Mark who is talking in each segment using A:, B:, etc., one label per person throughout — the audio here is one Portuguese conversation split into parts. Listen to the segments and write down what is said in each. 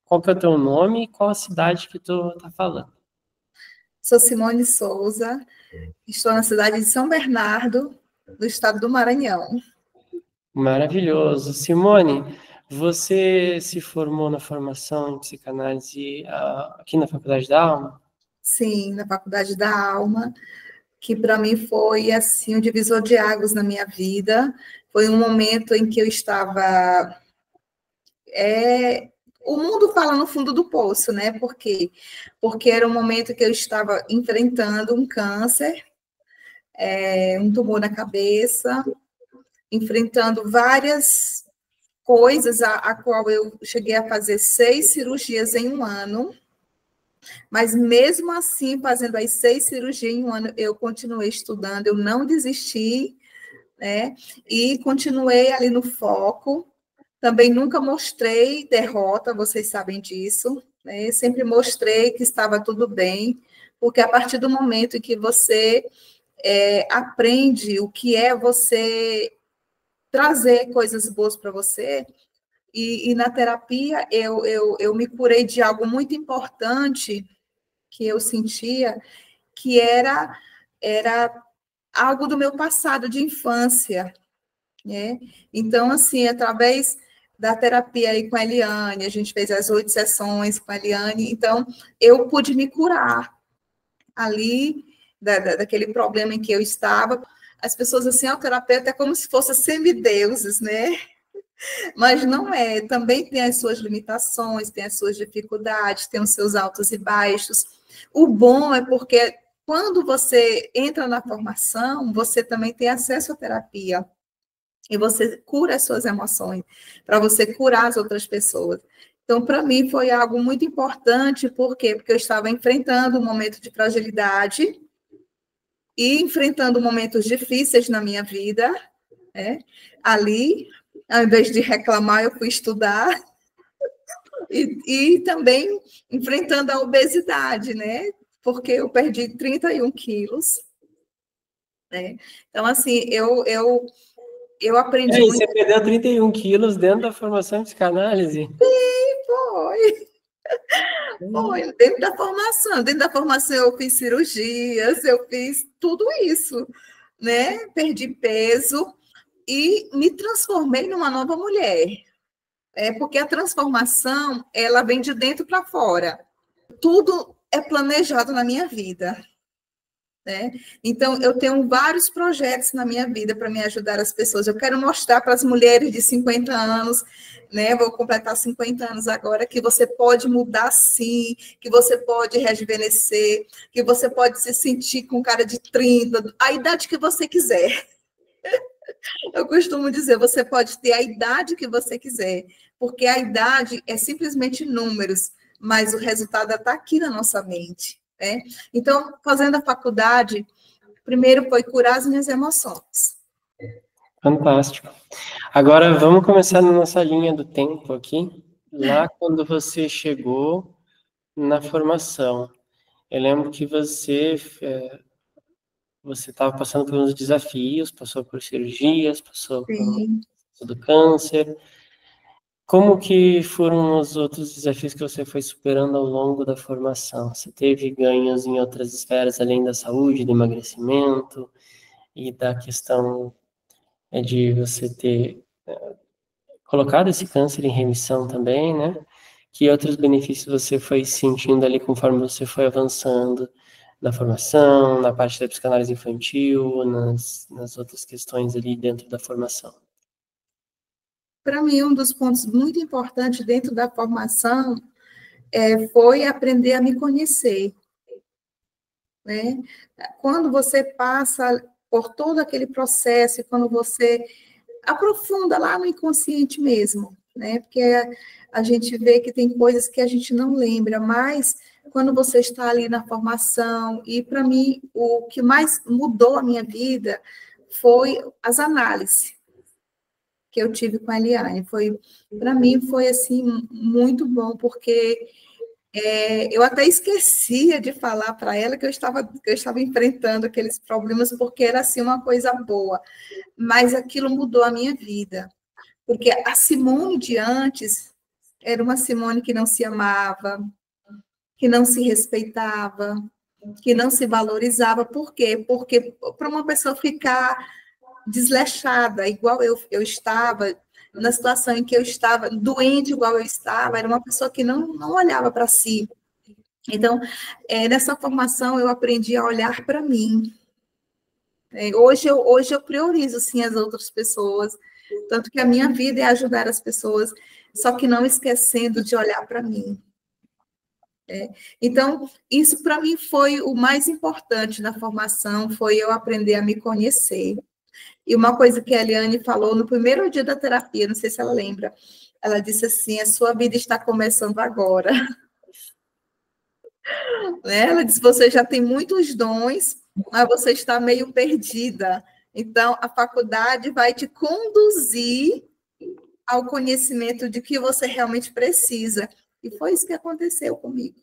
A: qual que é o teu nome e qual a cidade que tu tá falando?
B: Sou Simone Souza, estou na cidade de São Bernardo, do estado do Maranhão.
A: Maravilhoso. Simone, você se formou na formação em psicanálise aqui na Faculdade da Alma?
B: Sim, na Faculdade da Alma, que para mim foi assim um divisor de águas na minha vida. Foi um momento em que eu estava o mundo fala no fundo do poço, né? Por quê? Porque era um momento que eu estava enfrentando um câncer, um tumor na cabeça, enfrentando várias coisas, a qual eu cheguei a fazer 6 cirurgias em um ano, mas mesmo assim, fazendo as 6 cirurgias em um ano, eu continuei estudando, eu não desisti, né? E continuei ali no foco. Também nunca mostrei derrota, vocês sabem disso, né? Sempre mostrei que estava tudo bem, porque a partir do momento em que você aprende o que é você trazer coisas boas para você, e na terapia eu me curei de algo muito importante que eu sentia, que era algo do meu passado de infância, né? Então, assim, através da terapia aí com a Eliane, a gente fez as 8 sessões com a Eliane, então eu pude me curar ali daquele problema em que eu estava. As pessoas assim, o terapeuta é como se fossem semideuses, né? Mas não é, também tem as suas limitações, tem as suas dificuldades, tem os seus altos e baixos. O bom é porque quando você entra na formação, você também tem acesso à terapia. E você cura as suas emoções, para você curar as outras pessoas. Então, para mim, foi algo muito importante, por quê? Porque eu estava enfrentando um momento de fragilidade e enfrentando momentos difíceis na minha vida, né? Ali, ao invés de reclamar, eu fui estudar e também enfrentando a obesidade, né? Porque eu perdi 31 quilos, né? Então, assim, eu aprendi
A: E
B: muito.
A: você perdeu 31 quilos dentro da formação em psicanálise?
B: Foi. Foi, dentro da formação eu fiz cirurgias, eu fiz tudo isso, né? Perdi peso e me transformei numa nova mulher. É porque a transformação, ela vem de dentro para fora. Tudo é planejado na minha vida, né? Então, eu tenho vários projetos na minha vida para me ajudar as pessoas. Eu quero mostrar para as mulheres de 50 anos, né? Vou completar 50 anos agora, que você pode mudar sim, que você pode rejuvenescer, que você pode se sentir com cara de 30, a idade que você quiser. Eu costumo dizer, você pode ter a idade que você quiser, porque a idade é simplesmente números, mas o resultado está aqui na nossa mente, né? Então, fazendo a faculdade, primeiro foi curar as minhas emoções.
A: Fantástico. Agora vamos começar na nossa linha do tempo aqui. Lá quando você chegou na formação, eu lembro que você estava passando por uns desafios, passou por cirurgias, passou por
B: Sim.
A: do câncer. Como que foram os outros desafios que você foi superando ao longo da formação? Você teve ganhos em outras esferas além da saúde, do emagrecimento e da questão de você ter colocado esse câncer em remissão também, né? Que outros benefícios você foi sentindo ali conforme você foi avançando na formação, na parte da psicanálise infantil, nas outras questões ali dentro da formação?
B: Para mim, um dos pontos muito importantes dentro da formação foi aprender a me conhecer, né? Quando você passa por todo aquele processo, quando você aprofunda lá no inconsciente mesmo, né? Porque a gente vê que tem coisas que a gente não lembra, mas quando você está ali na formação, e para mim o que mais mudou a minha vida foi as análises que eu tive com a Eliane. Para mim foi assim muito bom, porque eu até esquecia de falar para ela que eu estava enfrentando aqueles problemas, porque era assim uma coisa boa, mas aquilo mudou a minha vida. Porque a Simone de antes, Era uma Simone que não se amava, que não se respeitava, que não se valorizava. Por quê? Porque para uma pessoa ficar desleixada, igual eu estava, na situação em que eu estava, doente igual eu estava, era uma pessoa que não olhava para si. Então, nessa formação, eu aprendi a olhar para mim. Hoje eu priorizo, sim, as outras pessoas, tanto que a minha vida é ajudar as pessoas, só que não esquecendo de olhar para mim. Então, isso para mim foi o mais importante na formação, foi eu aprender a me conhecer. E uma coisa que a Eliane falou no primeiro dia da terapia, não sei se ela lembra, ela disse assim, a sua vida está começando agora. Ela disse, você já tem muitos dons, mas você está meio perdida. Então, a faculdade vai te conduzir ao conhecimento de que você realmente precisa. E foi isso que aconteceu comigo.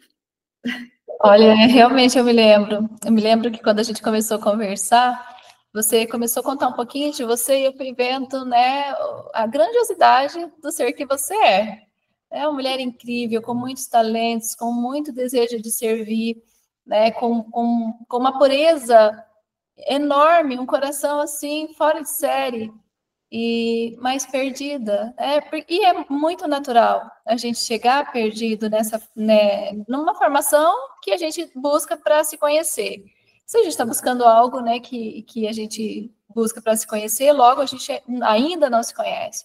C: Olha, realmente eu me lembro. Eu me lembro que quando a gente começou a conversar, você começou a contar um pouquinho de você e eu fui vendo, né, a grandiosidade do ser que você é. É uma mulher incrível, com muitos talentos, com muito desejo de servir, né, com uma pureza enorme, um coração assim, fora de série e mais perdida. E é muito natural a gente chegar perdido nessa, né, numa formação que a gente busca para se conhecer. Se a gente está buscando algo, né, que a gente busca para se conhecer, logo a gente ainda não se conhece.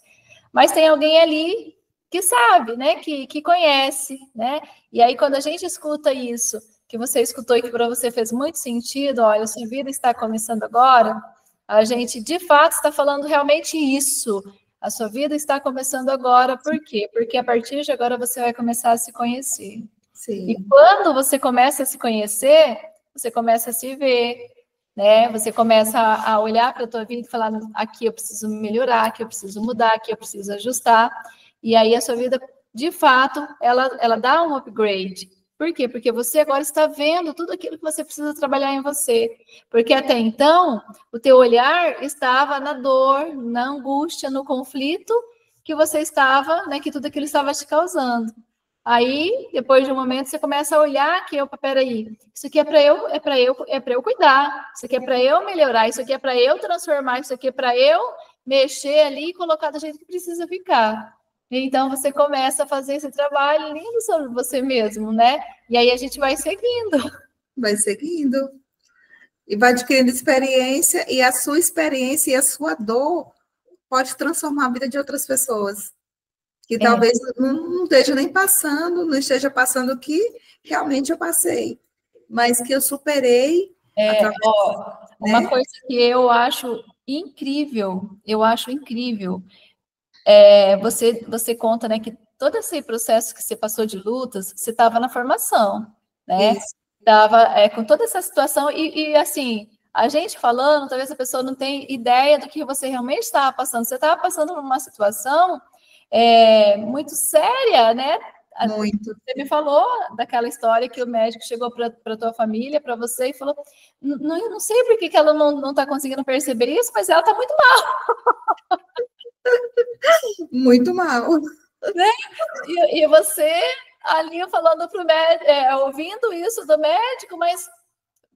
C: Mas tem alguém ali que sabe, né, que conhece, né? E aí quando a gente escuta isso, que você escutou e que para você fez muito sentido, olha, sua vida está começando agora, a gente, de fato, está falando realmente isso. A sua vida está começando agora. Por quê? Porque a partir de agora você vai começar a se conhecer.
B: Sim.
C: E quando você começa a se conhecer, você começa a se ver, né? Você começa a olhar para a tua vida e falar, aqui eu preciso melhorar, aqui eu preciso mudar, aqui eu preciso ajustar. E aí a sua vida, de fato, ela dá um upgrade. Por quê? Porque você agora está vendo tudo aquilo que você precisa trabalhar em você. Porque até então, o teu olhar estava na dor, na angústia, no conflito que você estava, né, que tudo aquilo estava te causando. Aí, depois de um momento, você começa a olhar que, opa, peraí, isso aqui é para eu cuidar, isso aqui é para eu melhorar, isso aqui é para eu transformar, isso aqui é para eu mexer ali e colocar do jeito que precisa ficar. Então, você começa a fazer esse trabalho lindo sobre você mesmo, né? E aí a gente vai seguindo.
B: Vai seguindo. E vai adquirindo experiência, e a sua experiência e a sua dor pode transformar a vida de outras pessoas. Que talvez não esteja nem passando, não esteja passando o que realmente eu passei. Mas que eu superei.
C: Uma coisa que eu acho incrível, você conta, né, que todo esse processo que você passou de lutas, você estava na formação, né? Estava com toda essa situação e assim, a gente falando, talvez a pessoa não tenha ideia do que você realmente estava passando. Você estava passando por uma situação muito séria, né?
B: Muito.
C: Você me falou daquela história que o médico chegou para tua família, para você, e falou: não sei por que ela não está conseguindo perceber isso, mas ela está muito mal.
B: Muito mal.
C: Né? E você ali falando para o médico, ouvindo isso do médico, mas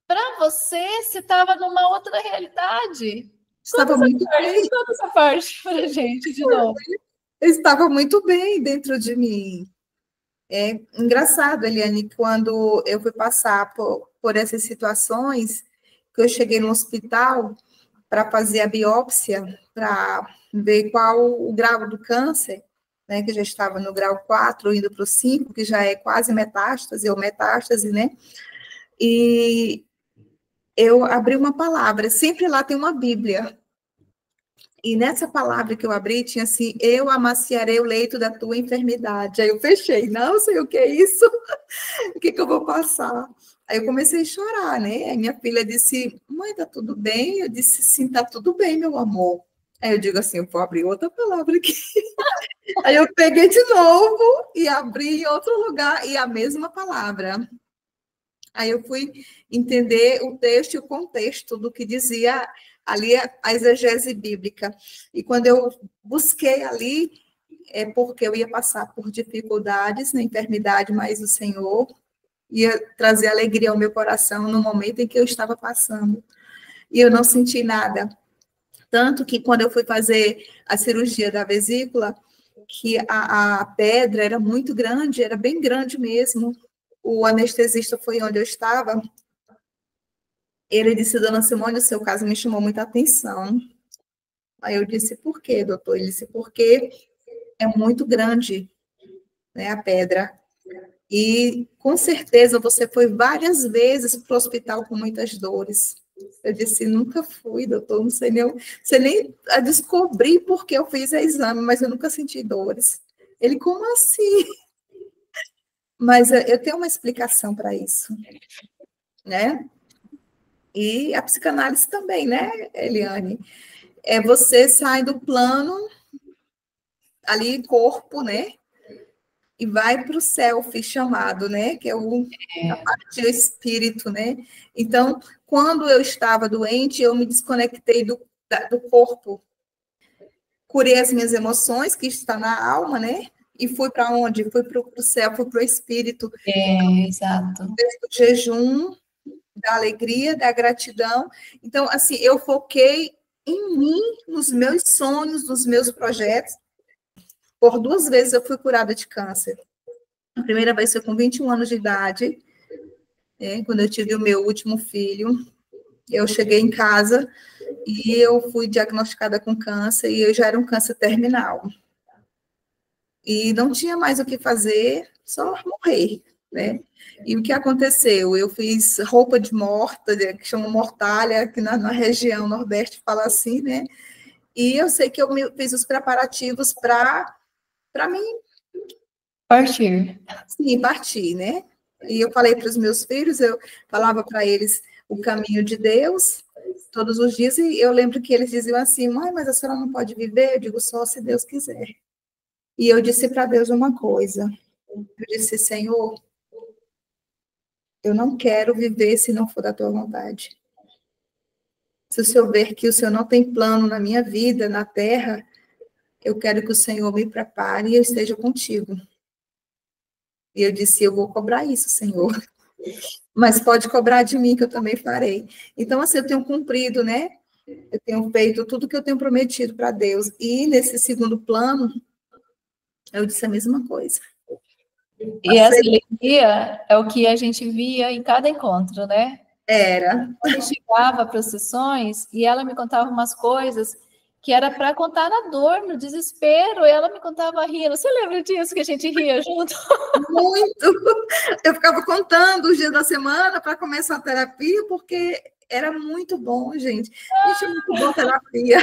C: para você estava numa outra realidade.
B: Estava muito bem.
C: Conta essa parte para a gente de novo.
B: Estava muito bem dentro de mim. É engraçado, Eliane, quando eu fui passar por essas situações, que eu cheguei no hospital para fazer a biópsia, para ver qual o grau do câncer, né, que já estava no grau 4, indo para o 5, que já é quase metástase, ou metástase, né? E eu abri uma palavra, sempre lá tem uma Bíblia. E nessa palavra que eu abri, tinha assim, eu amaciarei o leito da tua enfermidade. Aí eu fechei, não sei o que é isso, o que eu vou passar? Aí eu comecei a chorar, né? Aí minha filha disse, mãe, tá tudo bem? Eu disse, sim, tá tudo bem, meu amor. Aí eu digo assim, eu vou abrir outra palavra aqui. Aí eu peguei de novo e abri em outro lugar, e a mesma palavra. Aí eu fui entender o texto e o contexto do que dizia ali a exegese bíblica. E quando eu busquei ali, é porque eu ia passar por dificuldades na enfermidade, mas o Senhor ia trazer alegria ao meu coração no momento em que eu estava passando. E eu não senti nada. Tanto que quando eu fui fazer a cirurgia da vesícula, que a pedra era muito grande, era bem grande mesmo. O anestesista foi onde eu estava. Ele disse, dona Simone, o seu caso me chamou muita atenção. Aí eu disse, por quê, doutor? Ele disse, porque é muito grande, né, a pedra. E, com certeza, você foi várias vezes para o hospital com muitas dores. Eu disse, nunca fui, doutor, não sei nem descobrir por que eu fiz o exame, mas eu nunca senti dores. Ele, como assim? Mas eu tenho uma explicação para isso, né? E a psicanálise também, né, Eliane? Você sai do plano, ali, corpo, né? E vai para o self chamado, né? Que é a parte do espírito, né? Então, quando eu estava doente, eu me desconectei do corpo. Curei as minhas emoções, que está na alma, né? E fui para onde? Fui para o céu, fui para o espírito.
C: Exato.
B: Do jejum, da alegria, da gratidão. Então, assim, eu foquei em mim, nos meus sonhos, nos meus projetos. Por 2 vezes eu fui curada de câncer. A primeira vez foi com 21 anos de idade, quando eu tive o meu último filho. Eu cheguei em casa e eu fui diagnosticada com câncer, e eu já era um câncer terminal. E não tinha mais o que fazer, só morrer, né? E o que aconteceu? Eu fiz roupa de morta, que chama mortalha, que na região nordeste fala assim, né? E eu sei que eu fiz os preparativos para mim
C: partir.
B: Sim, partir, né? E eu falei para os meus filhos, eu falava para eles o caminho de Deus todos os dias, e eu lembro que eles diziam assim, mãe, mas a senhora não pode viver? Eu digo, só se Deus quiser. E eu disse para Deus uma coisa, eu disse, Senhor, eu não quero viver se não for da tua vontade. Se o Senhor ver que o Senhor não tem plano na minha vida, na terra, eu quero que o Senhor me prepare e eu esteja contigo. E eu disse, eu vou cobrar isso, Senhor. Mas pode cobrar de mim, que eu também farei. Então, assim, eu tenho cumprido, né? Eu tenho feito tudo que eu tenho prometido para Deus. E nesse segundo plano, eu disse a mesma coisa.
C: E essa alegria é o que a gente via em cada encontro, né?
B: Era.
C: Eu chegava para as sessões e ela me contava umas coisas que era para contar na dor, no desespero, e ela me contava rindo. Você lembra disso, que a gente ria junto?
B: Muito! Eu ficava contando os dias da semana para começar a terapia, porque era muito bom, gente. Gente, é muito bom terapia.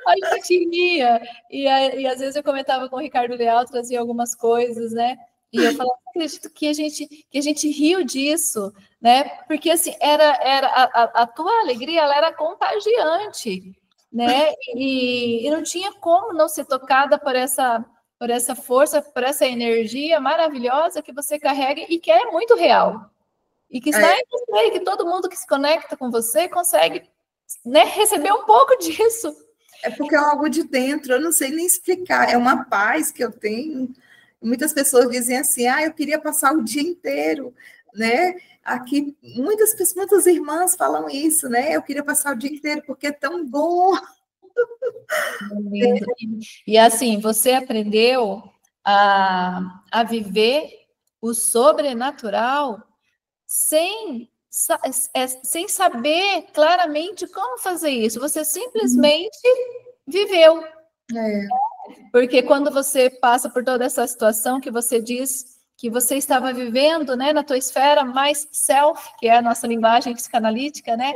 C: A gente ria. E às vezes eu comentava com o Ricardo Leal, trazia algumas coisas, né? E eu falava, acredito que a gente riu disso, né? Porque assim, a tua alegria, ela era contagiante, né? E não tinha como não ser tocada por essa força, por essa energia maravilhosa que você carrega e que é muito real. E que está em você, e que todo mundo que se conecta com você consegue, né, receber um pouco disso.
B: É porque é algo de dentro, eu não sei nem explicar. É uma paz que eu tenho. Muitas pessoas dizem assim, eu queria passar o dia inteiro, né? Aqui, muitas irmãs falam isso, né? Eu queria passar o dia inteiro, porque é tão bom.
C: E assim, você aprendeu a viver o sobrenatural sem saber claramente como fazer isso. Você simplesmente viveu. Porque quando você passa por toda essa situação que você diz que você estava vivendo, né, na tua esfera mais self, que é a nossa linguagem psicanalítica, né,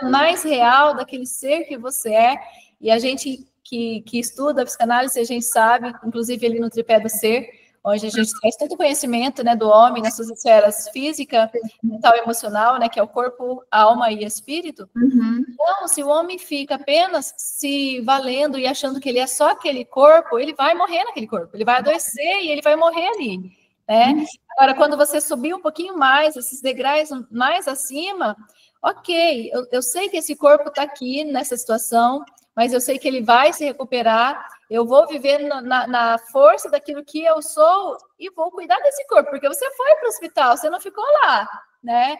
C: mais real daquele ser que você é, e a gente que estuda a psicanálise, a gente sabe, inclusive ali no tripé do ser, onde a gente traz tanto conhecimento, né, do homem nas suas esferas física, mental e emocional, né, que é o corpo, a alma e espírito. Então, se o homem fica apenas se valendo e achando que ele é só aquele corpo, ele vai morrer naquele corpo, ele vai adoecer e ele vai morrer ali, né? Agora, quando você subir um pouquinho mais, esses degraus mais acima, ok, eu sei que esse corpo está aqui nessa situação, mas eu sei que ele vai se recuperar, eu vou viver na força daquilo que eu sou e vou cuidar desse corpo, porque você foi para o hospital, você não ficou lá, né?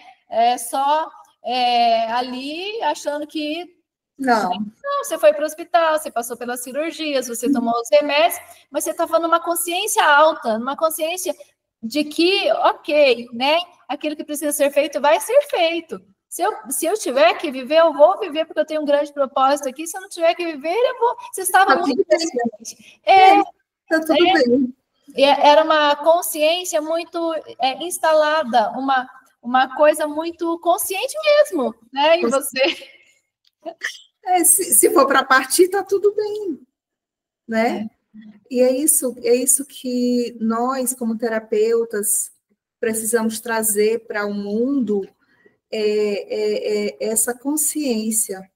C: Ali achando que...
B: Não.
C: Não, você foi para o hospital, você passou pelas cirurgias, você tomou os remédios, mas você estava numa consciência alta, numa consciência de que, ok, né? Aquilo que precisa ser feito vai ser feito. Se eu tiver que viver, eu vou viver, porque eu tenho um grande propósito aqui. Se eu não tiver que viver, eu vou. Você estava muito presente.
B: Tá tudo bem.
C: Era uma consciência muito instalada, uma coisa muito consciente mesmo, né? Em você.
B: Se for para partir, tá tudo bem, né? E é isso que nós, como terapeutas, precisamos trazer para o mundo, essa consciência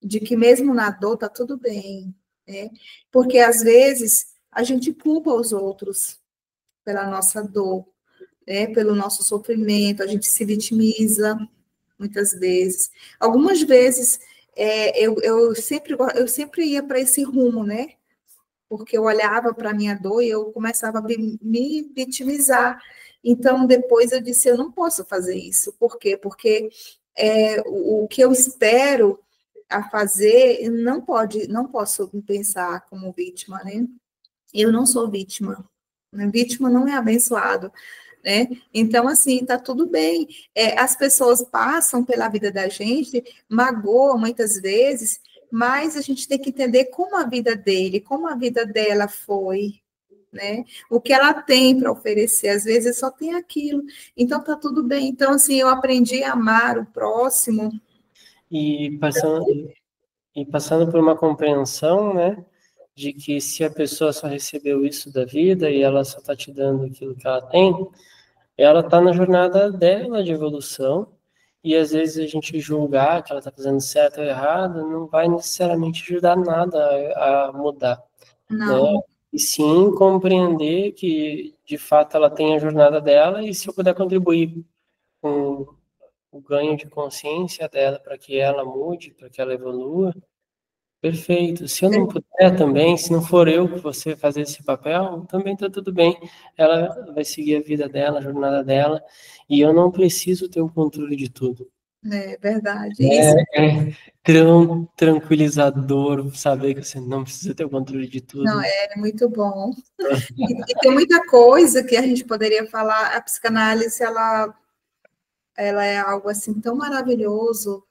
B: de que mesmo na dor tá tudo bem, né? Porque às vezes a gente culpa os outros pela nossa dor, né? Pelo nosso sofrimento, a gente se vitimiza muitas vezes. Algumas vezes eu sempre ia para esse rumo, né? Porque eu olhava para a minha dor e eu começava a me vitimizar. Então, depois eu disse, eu não posso fazer isso. Por quê? Porque o que eu espero a fazer, não posso me pensar como vítima, né? Eu não sou vítima. Vítima não é abençoado, né? Então, assim, tá tudo bem. As pessoas passam pela vida da gente, magoam muitas vezes, mas a gente tem que entender como a vida dele, como a vida dela foi, né? O que ela tem para oferecer, às vezes só tem aquilo. Então, tá tudo bem. Então, assim, eu aprendi a amar o próximo.
A: E passando por uma compreensão, né, de que se a pessoa só recebeu isso da vida e ela só está te dando aquilo que ela tem, ela está na jornada dela de evolução, e às vezes a gente julgar que ela está fazendo certo ou errado não vai necessariamente ajudar nada a mudar, né?
B: Não.
A: E sim compreender que de fato ela tem a jornada dela, e se eu puder contribuir com o ganho de consciência dela para que ela mude, para que ela evolua, perfeito. Se eu não puder também, se não for eu que você fazer esse papel, também está tudo bem. Ela vai seguir a vida dela, a jornada dela, e eu não preciso ter o controle de tudo.
B: É verdade. Isso.
A: Tranquilizador saber que você não precisa ter o controle de tudo.
B: Não, é muito bom. E tem muita coisa que a gente poderia falar. A psicanálise, ela é algo assim tão maravilhoso.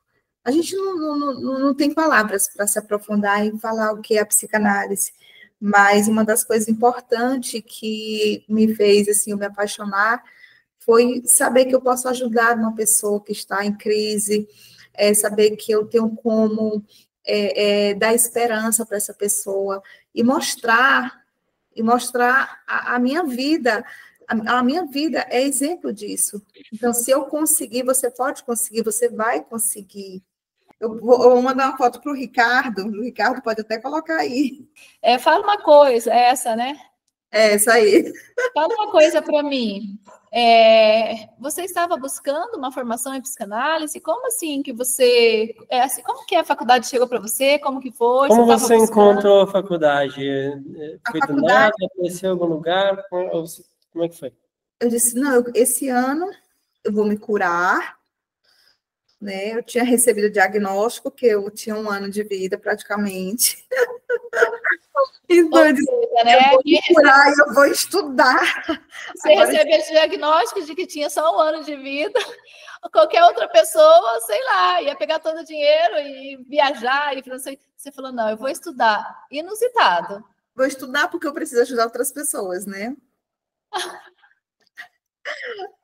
B: A gente não tem palavras para se aprofundar em falar o que é a psicanálise, mas uma das coisas importantes que me fez assim, eu me apaixonar foi saber que eu posso ajudar uma pessoa que está em crise, saber que eu tenho como dar esperança para essa pessoa e mostrar a minha vida. A minha vida é exemplo disso. Então, se eu conseguir, você pode conseguir, você vai conseguir. Eu vou mandar uma foto para o Ricardo pode até colocar aí.
C: Fala uma coisa, essa, né?
B: Essa aí.
C: Fala uma coisa para mim. Você estava buscando uma formação em psicanálise? Como assim que você... como que a faculdade chegou para você? Como que foi?
A: Como você encontrou a faculdade? Foi do nada? Apareceu em algum lugar? Como é que foi?
B: Eu disse, não, esse ano eu vou me curar, né? Eu tinha recebido o diagnóstico que eu tinha 1 ano de vida, praticamente. Então, eu disse, eu vou me curar e eu vou estudar.
C: Você recebeu esse diagnóstico de que tinha só 1 ano de vida, qualquer outra pessoa, sei lá, ia pegar todo o dinheiro e viajar, e você falou, não, eu vou estudar. Inusitado.
B: Vou estudar porque eu preciso ajudar outras pessoas, né?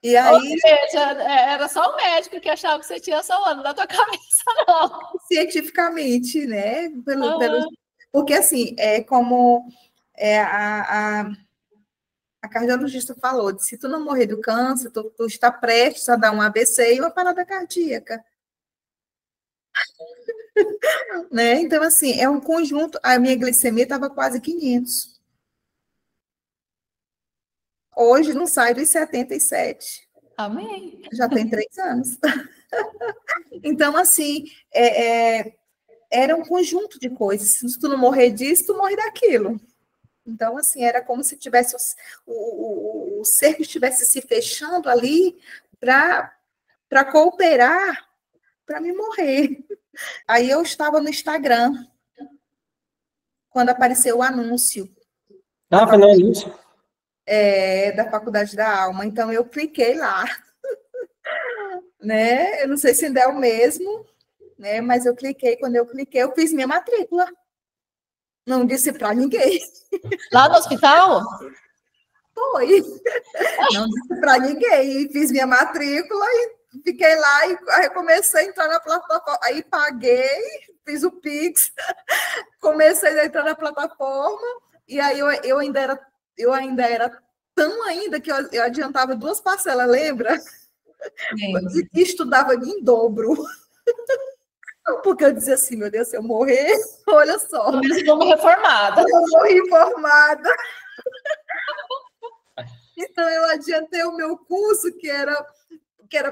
B: E aí...
C: Ou seja, era só o médico que achava que você tinha só 1 ano na tua cabeça, não.
B: Cientificamente, né? Porque, assim, é como a cardiologista falou, se tu não morrer do câncer, tu está prestes a dar um AVC e uma parada cardíaca. Né? Então, assim, é um conjunto. A minha glicemia estava quase 500. Hoje não sai dos 77.
C: Amém.
B: Já tem 3 anos. Então, assim, era um conjunto de coisas. Se tu não morrer disso, tu morre daquilo. Então, assim, era como se tivesse o cerco estivesse se fechando ali para cooperar para me morrer. Aí eu estava no Instagram, quando apareceu o anúncio
A: Foi no anúncio.
B: Da Faculdade da Alma. Então, eu cliquei lá. Né? Eu não sei se ainda é o mesmo, né? Mas eu cliquei. Quando eu cliquei, eu fiz minha matrícula. Não disse para ninguém.
C: Lá no hospital?
B: Foi. Não disse para ninguém. E fiz minha matrícula e fiquei lá e aí comecei a entrar na plataforma. Aí paguei, fiz o Pix, comecei a entrar na plataforma e aí eu ainda era tão ainda que eu adiantava 2 parcelas, lembra? E estudava em dobro. Porque eu dizia assim, meu Deus, se eu morrer, olha só.
C: Eu vou reformada.
B: Eu morri formada. Então, eu adiantei o meu curso, que era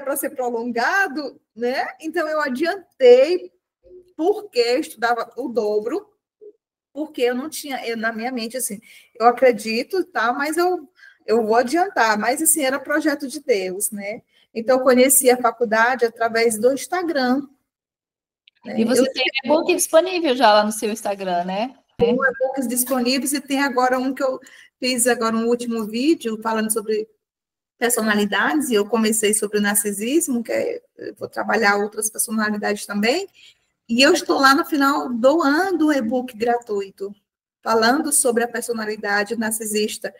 B: para ser prolongado, né? Então, eu adiantei porque eu estudava o dobro, porque eu não tinha, na minha mente, assim, eu acredito, tá? Mas eu vou adiantar. Mas, assim, era projeto de Deus, né? Então, eu conheci a faculdade através do Instagram.
C: E você tem e-book disponível já lá no seu Instagram, né?
B: Tem e-books disponíveis e tem agora um que eu fiz agora um último vídeo falando sobre personalidades, e eu comecei sobre o narcisismo, eu vou trabalhar outras personalidades também, e eu estou lá no final doando um e-book gratuito, falando sobre a personalidade narcisista.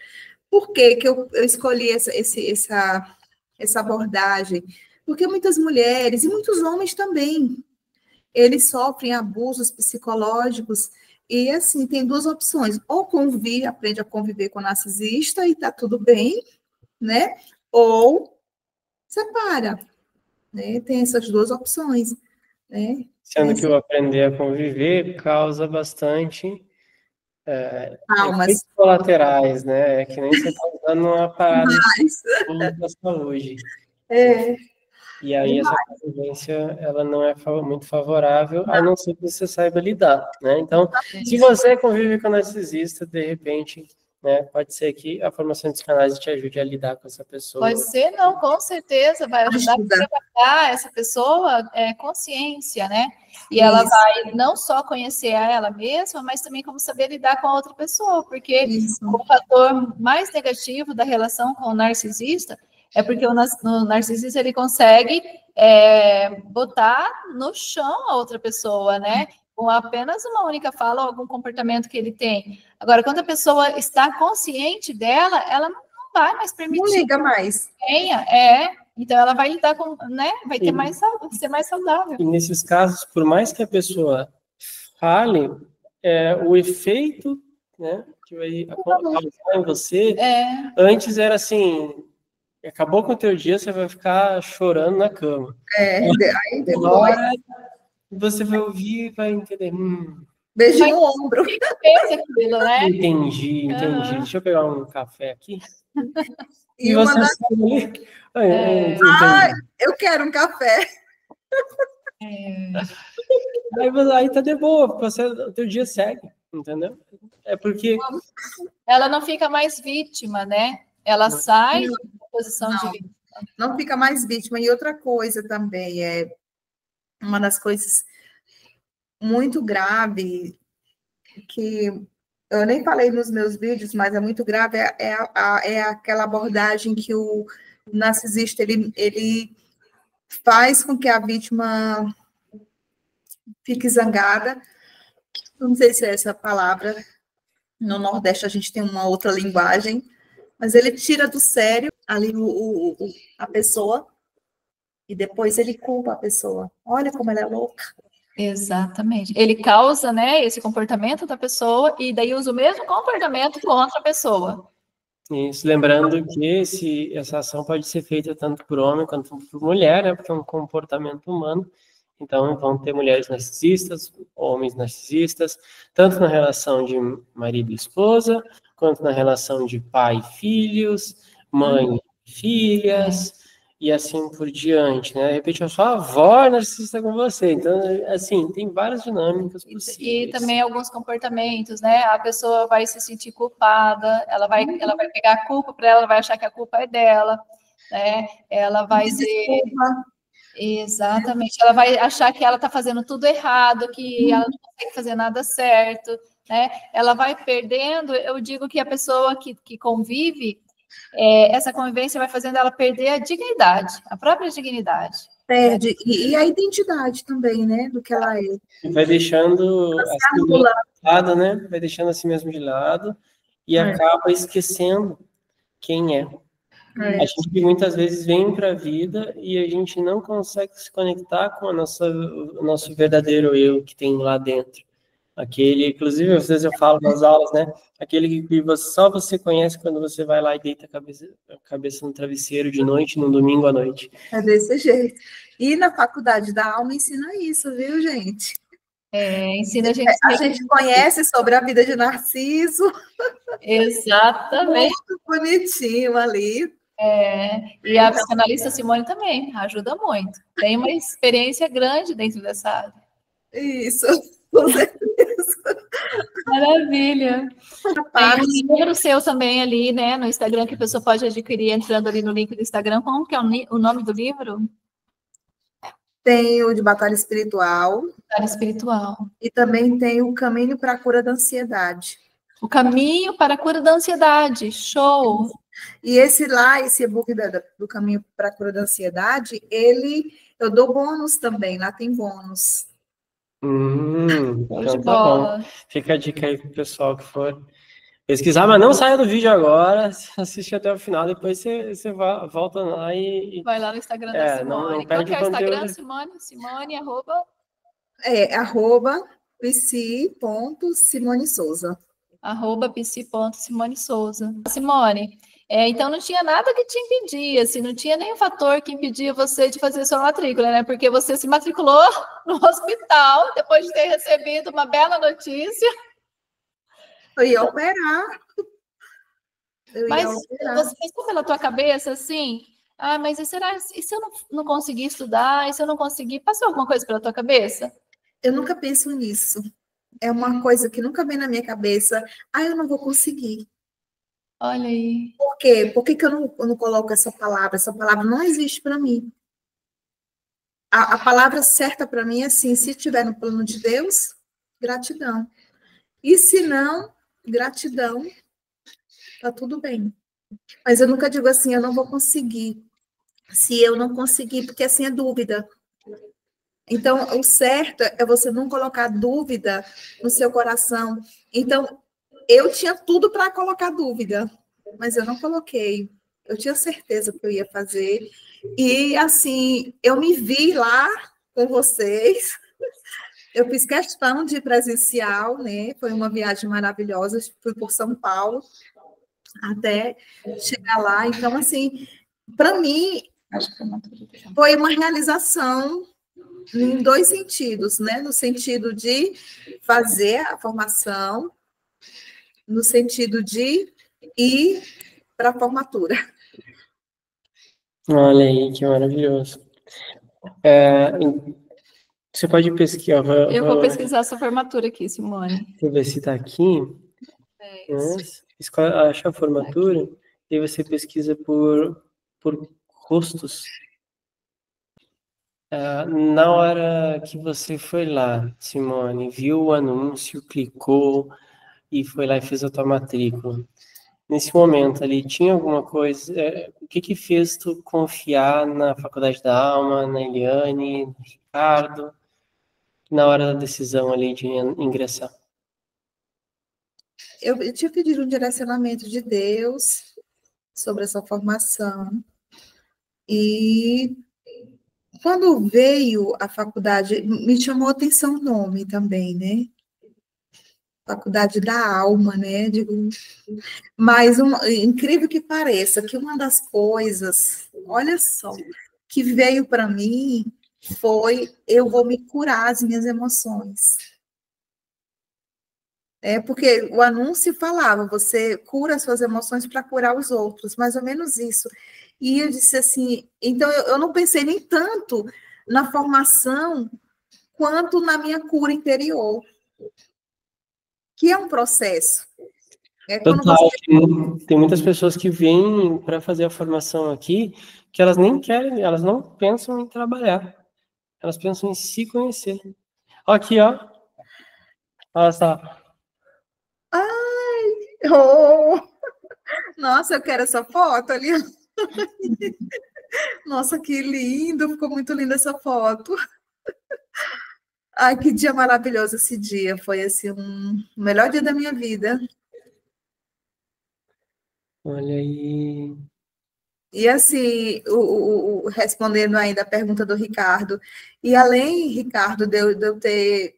B: Por que eu escolhi essa abordagem? Porque muitas mulheres, e muitos homens também, eles sofrem abusos psicológicos, e assim, tem 2 opções, ou aprende a conviver com o narcisista e está tudo bem, né? Ou separa, né? Tem essas 2 opções, né?
A: Sendo que o aprender a conviver causa bastante efeitos colaterais, né? É que nem você está usando uma parada da saúde. E aí essa convivência, ela não é muito favorável, a não ser que você saiba lidar, né? Então, se você convive com narcisista, de repente, né, pode ser que a formação de psicanálise te ajude a lidar com essa pessoa.
C: Pode ser, não, com certeza, vai ajudar a dar essa pessoa consciência, né? E ela vai não só conhecer a ela mesma, mas também como saber lidar com a outra pessoa, porque o fator mais negativo da relação com o narcisista é porque o narcisista ele consegue botar no chão a outra pessoa, né? Com apenas uma única fala ou algum comportamento que ele tem. Agora, quando a pessoa está consciente dela, ela não vai mais permitir.
B: Não liga mais.
C: Então ela vai lidar com, né? Vai ter ser mais saudável.
A: E nesses casos, por mais que a pessoa fale, o efeito, né, que vai causar em você, antes era assim, acabou com o teu dia, você vai ficar chorando na cama.
B: Aí depois
A: você vai ouvir e vai entender.
B: Beijo no ombro.
C: Aquilo, né?
A: Entendi. Deixa eu pegar um café aqui.
B: E
A: você
B: sabe eu quero um café.
A: Aí tá de boa, o teu dia segue, entendeu? É porque
C: ela não fica mais vítima, né? Ela sai da posição de vítima.
B: Não fica mais vítima. E outra coisa também, uma das coisas muito grave, que eu nem falei nos meus vídeos, mas é muito grave, é aquela abordagem que o narcisista, ele faz com que a vítima fique zangada. Não sei se é essa palavra. No Nordeste a gente tem uma outra linguagem, mas ele tira do sério ali a pessoa e depois ele culpa a pessoa. Olha como ela é louca.
C: Exatamente. Ele causa, né, esse comportamento da pessoa e daí usa o mesmo comportamento contra a pessoa.
A: Isso, lembrando que essa ação pode ser feita tanto por homem quanto por mulher, né, porque é um comportamento humano. Então, vão ter mulheres narcisistas, homens narcisistas, tanto na relação de marido e esposa, quanto na relação de pai e filhos, mãe e filhas, e assim por diante, né? De repente, a sua avó é narcisista com você. Então, assim, tem várias dinâmicas possíveis.
C: E também alguns comportamentos, né? A pessoa vai se sentir culpada, ela vai pegar a culpa para ela, vai achar que a culpa é dela, né? Ela vai ser... Exatamente, ela vai achar que ela está fazendo tudo errado, que ela não consegue fazer nada certo, né? Ela vai perdendo, eu digo que a pessoa que convive, essa convivência vai fazendo ela perder a dignidade, a própria dignidade.
B: Perde, e a identidade também, né, do que ela é.
A: E vai deixando assim de lado, né? Vai deixando assim mesmo de lado e acaba esquecendo quem é. A gente muitas vezes vem para a vida e a gente não consegue se conectar com o nosso verdadeiro eu que tem lá dentro. Aquele, inclusive, às vezes eu falo nas aulas, né? Aquele que só você conhece quando você vai lá e deita a cabeça no travesseiro de noite, num domingo à noite.
B: É desse jeito. E na faculdade da alma ensina isso, viu, gente?
C: Ensina a gente...
B: A gente conhece sobre a vida de Narciso.
C: Exatamente.
B: Muito bonitinho ali.
C: E a psicanalista Simone também ajuda muito. Tem uma experiência grande dentro dessa área.
B: Isso, com certeza.
C: Maravilha. Tem um livro seu também ali, né, no Instagram, que a pessoa pode adquirir entrando ali no link do Instagram. Como que é o nome do livro?
B: Tem o de Batalha Espiritual.
C: Batalha Espiritual.
B: E também tem o Caminho para a Cura da Ansiedade.
C: O Caminho para a Cura da Ansiedade. Show!
B: E esse e-book do Caminho para a Cura da Ansiedade, eu dou bônus também, lá tem bônus.
A: Então tá bom. Fica a dica aí pro pessoal que for pesquisar, mas não saia do vídeo agora, assiste até o final, depois você volta lá e...
C: Vai lá no Instagram da Simone.
A: Não perde
C: Qual que é o
A: conteúdo.
C: Instagram, Simone? Simone, arroba...
B: @psi.Simone Souza.
C: @psi.Simone Souza. Simone, então não tinha nada que te impedia, assim, não tinha nenhum fator que impedia você de fazer sua matrícula, né? Porque você se matriculou no hospital, depois de ter recebido uma bela notícia.
B: Eu ia operar.
C: Mas você pensou pela tua cabeça, assim, mas e se eu não conseguir estudar, e se eu não conseguir, passou alguma coisa pela tua cabeça?
B: Eu nunca penso nisso. É uma coisa que nunca vem na minha cabeça. Eu não vou conseguir.
C: Olha aí.
B: Por quê? Por que eu não coloco essa palavra? Essa palavra não existe para mim. A palavra certa para mim é assim, se estiver no plano de Deus, gratidão. E se não, gratidão, tá tudo bem. Mas eu nunca digo assim, eu não vou conseguir. Se eu não conseguir, porque assim é dúvida. Então, o certo é você não colocar dúvida no seu coração. Então, eu tinha tudo para colocar dúvida, mas eu não coloquei. Eu tinha certeza que eu ia fazer. E, assim, eu me vi lá com vocês. Eu fiz questão de ir presencial, né? Foi uma viagem maravilhosa. Fui por São Paulo até chegar lá. Então, assim, para mim, foi uma realização em dois sentidos, né? No sentido de fazer a formação, no sentido de ir para a formatura.
A: Olha aí, que maravilhoso. Você pode pesquisar.
C: Eu vou pesquisar sua formatura aqui, Simone.
A: Deixa eu ver se está aqui. Acha a formatura, e aí você pesquisa por rostos. Na hora que você foi lá, Simone, viu o anúncio, clicou e foi lá e fez a tua matrícula. Nesse momento ali, tinha alguma coisa... o que fez tu confiar na Faculdade da Alma, na Eliane, no Ricardo, na hora da decisão ali de ingressar?
B: Eu tinha pedido um direcionamento de Deus sobre essa formação. E quando veio a faculdade, me chamou a atenção o nome também, né? Faculdade da Alma, né? Mas, incrível que pareça, que uma das coisas, olha só, que veio para mim foi: eu vou me curar as minhas emoções. Porque o anúncio falava, você cura as suas emoções para curar os outros, mais ou menos isso. E eu disse assim, então eu não pensei nem tanto na formação quanto na minha cura interior, que é um processo. É quando
A: Total,
B: você...
A: tem muitas pessoas que vêm para fazer a formação aqui que elas nem querem, elas não pensam em trabalhar, elas pensam em se conhecer. Aqui, ó, olha só.
B: Ai, oh, nossa, eu quero essa foto ali. Nossa, que lindo, ficou muito linda essa foto. Ai, que dia maravilhoso esse dia. Foi assim, o melhor dia da minha vida.
A: Olha aí.
B: E assim, respondendo ainda a pergunta do Ricardo, e além, Ricardo, de eu ter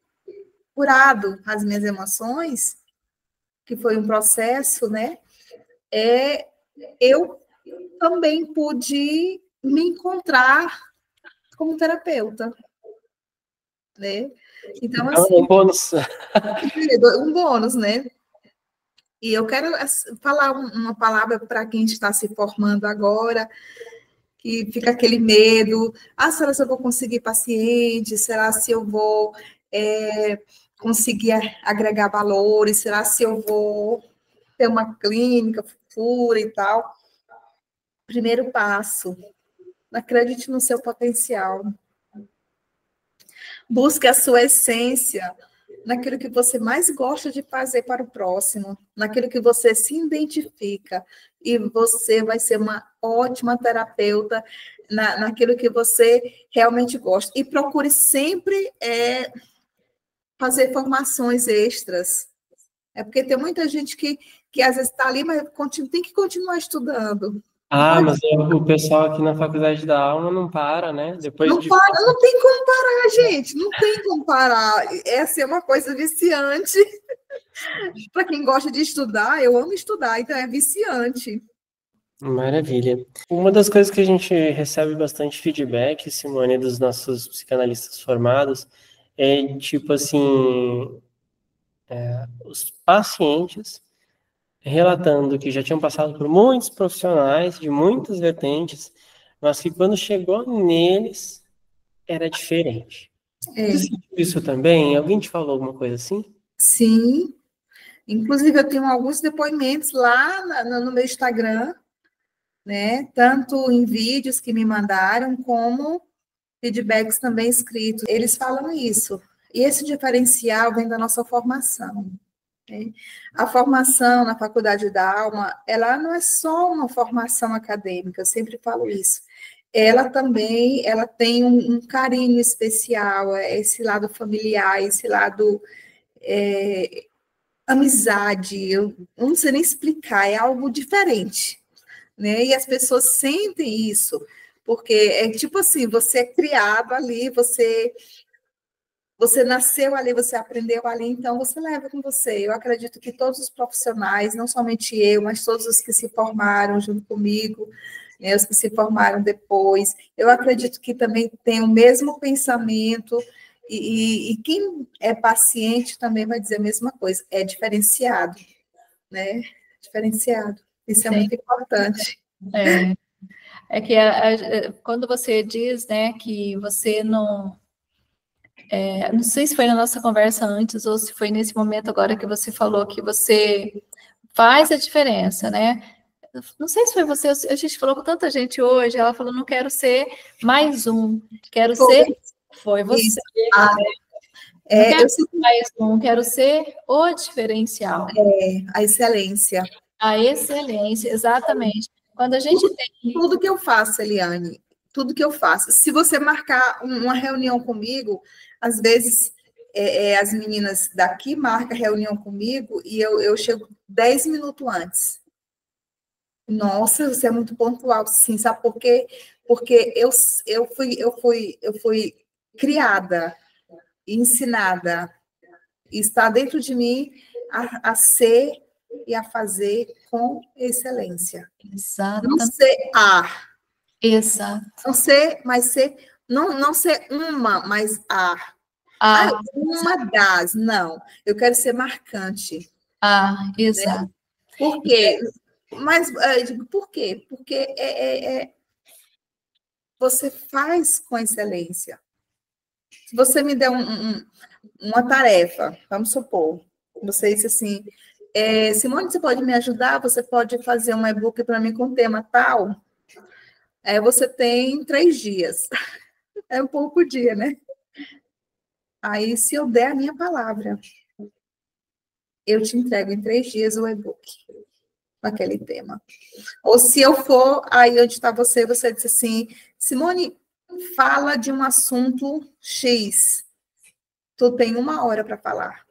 B: curado as minhas emoções, que foi um processo, né? Eu também pude me encontrar como terapeuta, né? Então,
A: É um
B: assim,
A: bônus.
B: um bônus, né? E eu quero falar uma palavra para quem está se formando agora, que fica aquele medo, será se eu vou conseguir paciente? Será se eu vou conseguir agregar valores? Será se eu vou ter uma clínica futura e tal? Primeiro passo, acredite no seu potencial. Busque a sua essência naquilo que você mais gosta de fazer para o próximo, naquilo que você se identifica, e você vai ser uma ótima terapeuta naquilo que você realmente gosta. E procure sempre fazer formações extras. É porque tem muita gente que às vezes está ali, mas tem que continuar estudando.
A: Mas o pessoal aqui na faculdade da alma não para, né? Depois
B: Não
A: de...
B: para, não tem como parar, gente. Não tem como parar. Essa é uma coisa viciante. Para quem gosta de estudar, eu amo estudar, então é viciante.
A: Maravilha. Uma das coisas que a gente recebe bastante feedback, Simone, dos nossos psicanalistas formados, é tipo assim, os pacientes relatando que já tinham passado por muitos profissionais de muitas vertentes, mas que quando chegou neles era diferente. Você
B: É,
A: sentiu isso também? Alguém te falou alguma coisa assim?
B: sim. Inclusive, eu tenho alguns depoimentos lá no meu Instagram, né? Tanto em vídeos que me mandaram, como feedbacks também escritos. Eles falam isso. E esse diferencial vem da nossa formação. Né? A formação na Faculdade da Alma, ela não é só uma formação acadêmica, eu sempre falo isso. Ela também, ela tem um carinho especial, esse lado familiar, esse lado amizade, eu não sei nem explicar, é algo diferente, né? E as pessoas sentem isso, porque é tipo assim, você é criado ali, você nasceu ali, você aprendeu ali, então você leva com você. Eu acredito que todos os profissionais, não somente eu, mas todos os que se formaram junto comigo, né, os que se formaram depois, eu acredito que também tem o mesmo pensamento, e quem é paciente também vai dizer a mesma coisa, é diferenciado, né? Diferenciado. Isso é
C: Sim.
B: muito importante.
C: É que quando você diz, né, que você não sei se foi na nossa conversa antes ou se foi nesse momento agora que você falou que você faz a diferença, né? Não sei se foi você, a gente falou com tanta gente hoje, ela falou, não quero ser mais um, quero ser... Foi você.
B: Isso.
C: Não quero
B: Eu
C: ser mais um, quero ser o diferencial.
B: a excelência.
C: A excelência, exatamente. Quando a gente tem...
B: Tudo que eu faço, Eliane, tudo que eu faço. Se você marcar uma reunião comigo, às vezes as meninas daqui marcam reunião comigo e eu chego 10 minutos antes. Nossa, você é muito pontual, sim, sabe por quê? Porque eu fui criada, ensinada, e está dentro de mim a ser e a fazer com excelência.
C: Exato.
B: Não ser
C: Exato.
B: não ser, mas ser, não ser uma, mas uma das, não. Eu quero ser marcante.
C: Exato.
B: Né? Por quê? Mas, por quê? Porque você faz com excelência. Se você me der uma tarefa, vamos supor, você disse assim, Simone, você pode me ajudar? Você pode fazer um e-book para mim com tema tal? Você tem 3 dias. É um pouco por dia, né? Aí, se eu der a minha palavra, eu te entrego em 3 dias o e-book com aquele tema. Ou se eu for, aí onde está você disse assim, Simone, fala de um assunto X. Tu tem 1 hora para falar.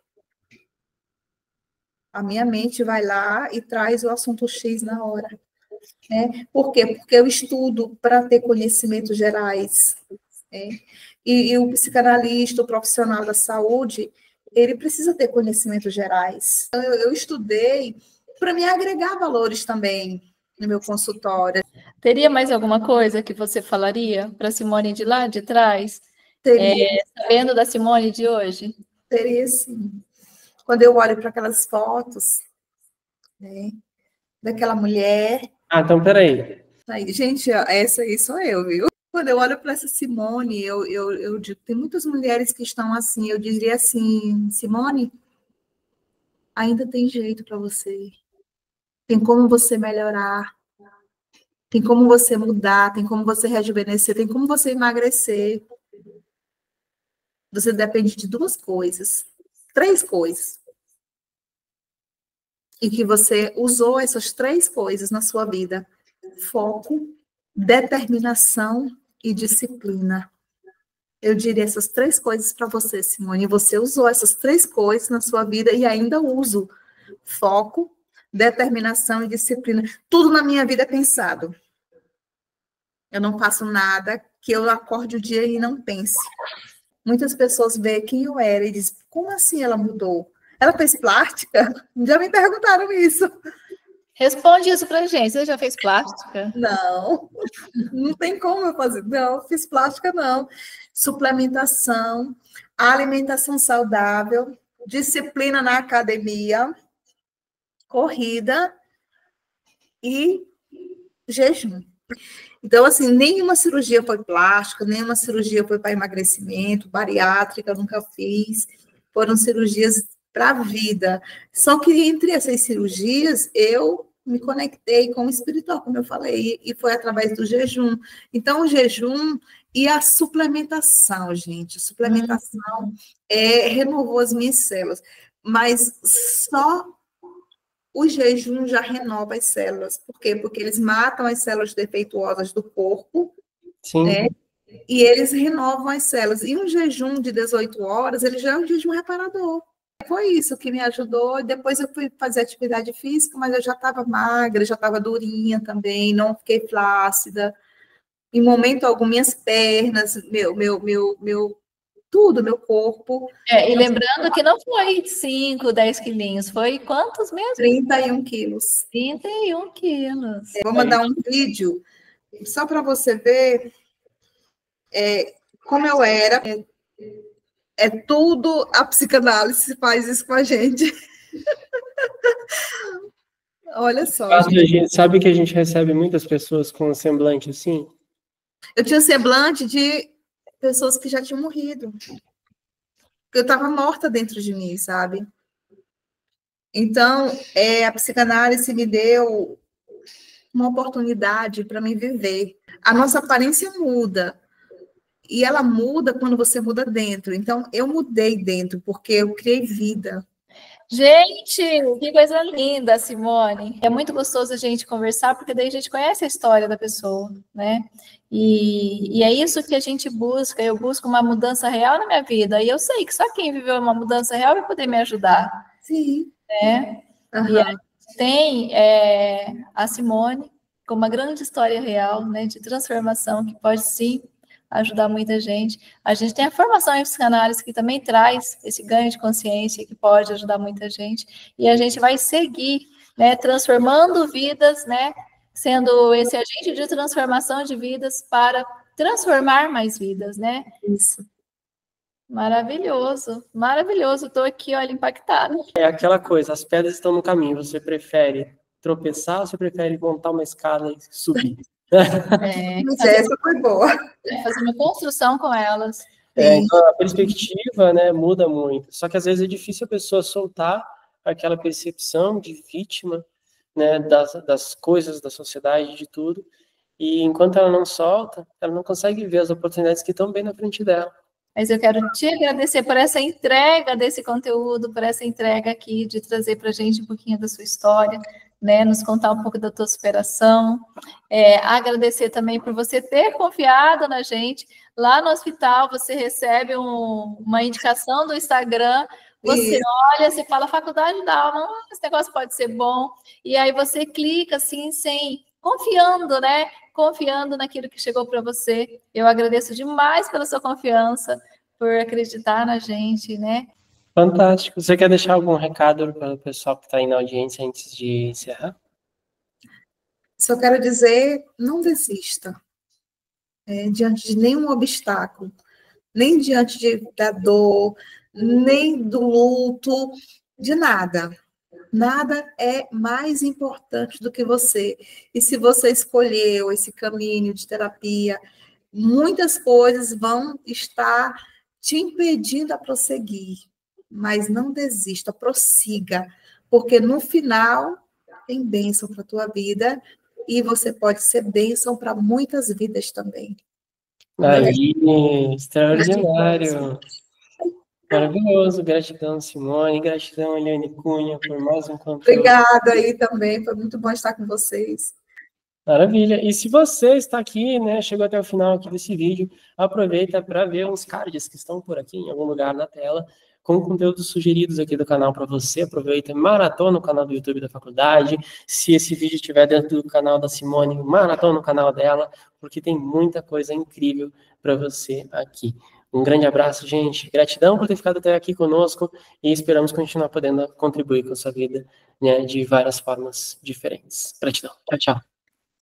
B: A minha mente vai lá e traz o assunto X na hora. Né? Por quê? Porque eu estudo para ter conhecimentos gerais. Né? E o psicanalista, o profissional da saúde, ele precisa ter conhecimentos gerais. Então, eu estudei para me agregar valores também no meu consultório.
C: Teria mais alguma coisa que você falaria para a Simone de lá de trás? Sabendo da Simone de hoje?
B: Teria, sim. Quando eu olho para aquelas fotos, né, daquela mulher...
A: Então, peraí.
B: Aí, gente, essa aí sou eu, viu? Quando eu olho para essa Simone, eu digo, tem muitas mulheres que estão assim, eu diria assim, Simone, ainda tem jeito para você. Tem como você melhorar. Tem como você mudar, tem como você rejuvenescer, tem como você emagrecer. Você depende de 2 coisas, 3 coisas. E que você usou essas 3 coisas na sua vida. Foco, determinação e disciplina. Eu diria essas 3 coisas para você, Simone. Você usou essas 3 coisas na sua vida e ainda uso. Foco, determinação e disciplina. Tudo na minha vida é pensado. Eu não faço nada que eu acorde o dia e não pense. Muitas pessoas veem quem eu era e dizem, como assim ela mudou? Ela fez plástica? Já me perguntaram isso.
C: Responde isso pra gente. Você já fez plástica?
B: Não, não tem como eu fazer. Não, fiz plástica, não. Suplementação, alimentação saudável, disciplina na academia, corrida e jejum. Então, assim, nenhuma cirurgia foi plástica, nenhuma cirurgia foi para emagrecimento, bariátrica, eu nunca fiz. Foram cirurgias para a vida. Só que entre essas cirurgias, eu me conectei com o espiritual, como eu falei, e foi através do jejum. Então, o jejum e a suplementação, gente. A suplementação renovou as minhas células. Mas só o jejum já renova as células. Por quê? Porque eles matam as células defeituosas do corpo,
A: Sim.
B: Né? E eles renovam as células. E um jejum de 18 horas, ele já é um jejum reparador. Foi isso que me ajudou. Depois eu fui fazer atividade física, mas eu já estava magra, já estava durinha também, não fiquei flácida. Em momento algum, minhas pernas, tudo, meu corpo.
C: E lembrando que não foi 5, 10 quilinhos, foi quantos mesmo?
B: 31 quilos.
C: 31 quilos.
B: Vou mandar um vídeo, só para você ver como eu era. Tudo, a psicanálise faz isso com a gente. Olha só.
A: Gente. Sabe que a gente recebe muitas pessoas com um semblante assim?
B: Eu tinha semblante de pessoas que já tinham morrido. Eu estava morta dentro de mim, sabe? Então, a psicanálise me deu uma oportunidade para me viver. A nossa aparência muda. E ela muda quando você muda dentro. Então, eu mudei dentro, porque eu criei vida.
C: Gente, que coisa linda, Simone. É muito gostoso a gente conversar, porque daí a gente conhece a história da pessoa, né? E é isso que a gente busca. Eu busco uma mudança real na minha vida. E eu sei que só quem viveu uma mudança real vai poder me ajudar.
B: Sim.
C: Né?
B: Uhum.
C: E a gente tem a Simone com uma grande história real, né, de transformação, que pode sim ajudar muita gente. A gente tem a formação em psicanálise, que também traz esse ganho de consciência, que pode ajudar muita gente. E a gente vai seguir, né, transformando vidas, né, sendo esse agente de transformação de vidas para transformar mais vidas, né?
B: Isso.
C: Maravilhoso, maravilhoso. Estou aqui, olha, impactada.
A: É aquela coisa, as pedras estão no caminho. Você prefere tropeçar ou você prefere montar uma escada e subir?
B: Mas essa foi boa.
C: Fazer uma construção com elas.
A: Então a perspectiva, né, muda muito. Só que às vezes é difícil a pessoa soltar aquela percepção de vítima, né, das coisas, da sociedade, de tudo. E enquanto ela não solta, ela não consegue ver as oportunidades que estão bem na frente dela.
C: Mas eu quero te agradecer por essa entrega desse conteúdo, por essa entrega aqui de trazer para a gente um pouquinho da sua história, né, nos contar um pouco da tua superação. Agradecer também por você ter confiado na gente. Lá no hospital, você recebe uma indicação do Instagram, você olha, você fala, Faculdade da Alma, esse negócio pode ser bom. E aí você clica assim, confiando, né? Confiando naquilo que chegou para você. Eu agradeço demais pela sua confiança, por acreditar na gente, né?
A: Fantástico. Você quer deixar algum recado para o pessoal que está aí na audiência antes de encerrar?
B: Só quero dizer, não desista diante de nenhum obstáculo, nem diante da dor, nem do luto, de nada. Nada é mais importante do que você. E se você escolheu esse caminho de terapia, muitas coisas vão estar te impedindo a prosseguir. Mas não desista, prossiga, porque no final tem bênção para a tua vida e você pode ser bênção para muitas vidas também.
A: Aí, extraordinário. Maravilhoso. Gratidão, Simone. Gratidão, Eliane Cunha, por mais um conteúdo.
B: Obrigada aí também. Foi muito bom estar com vocês.
A: Maravilha. E se você está aqui, né, chegou até o final aqui desse vídeo, aproveita para ver uns cards que estão por aqui em algum lugar na tela, com conteúdos sugeridos aqui do canal para você. Aproveita, maratona no canal do YouTube da faculdade. Se esse vídeo estiver dentro do canal da Simone, maratona no canal dela, porque tem muita coisa incrível para você aqui. Um grande abraço, gente. Gratidão por ter ficado até aqui conosco e esperamos continuar podendo contribuir com a sua vida, né, de várias formas diferentes. Gratidão. Tchau, tchau.